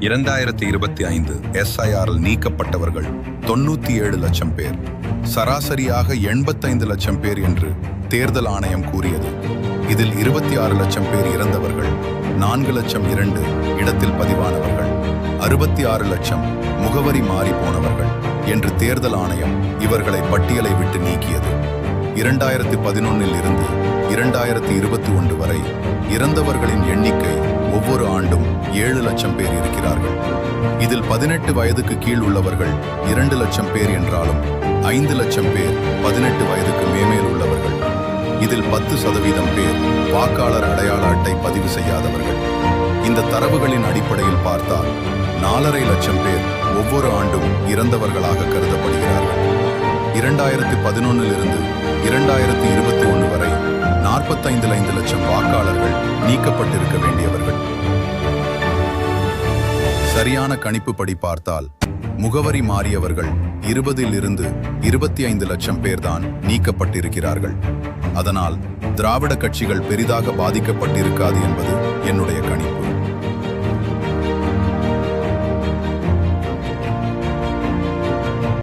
2025 SIR-இல் நீக்கப்பட்டவர்கள் 97 லட்சம் பேர், சராசரியாக 85 லட்சம் பேர் என்று தேர்தல் ஆணையம் கூறியது. இதில் 26 லட்சம் பேர் இறந்தவர்கள், 4 லட்சம் 2 இடத்தில் பதிவானவர்கள், 66 லட்சம் முகவரி மாறி போனவர்கள் என்று தேர்தல் ஆணையம் இவர்களை பட்டியலை விட்டு நீக்கியது. 2011 இருந்து 2021 வரை இறந்தவர்களின் எண்ணிக்கை ஒவ்வொரு ஆண்டும் 7 லட்சம் பேர் இருக்கிறார்கள். இதில் 18 வயதுக்கு கீழ் உள்ளவர்கள் 2 லட்சம் பேர் என்றாலும் 5 லட்சம் பேர் 18 வயதுக்கு மேல் உள்ளவர்கள். இதில் 10% பேர் வாக்காளர் அடையாள அட்டை பதிவு செய்யாதவர்கள். இந்த தரவுகளின் அடிப்படையில் பார்த்தால் 4.5 லட்சம் பேர் ஒவ்வொரு ஆண்டும் இறந்தவர்களாக கருதப்படுகிறார்கள். 2011 இருந்து 2021 வரை 45 லட்சம் வாக்காளர்கள் நீக்கப்பட்டிருக்க வேண்டியவர்கள். சரியான கணிப்புப்படி பார்த்தால் முகவரி மாறியவர்கள் 20 இருந்து 25 லட்சம் பேர்தான் நீக்கப்பட்டிருக்கிறார்கள். அதனால் திராவிட கட்சிகள் பெரிதாக பாதிக்கப்பட்டிருக்காது என்பது என்னுடைய கணிப்பு.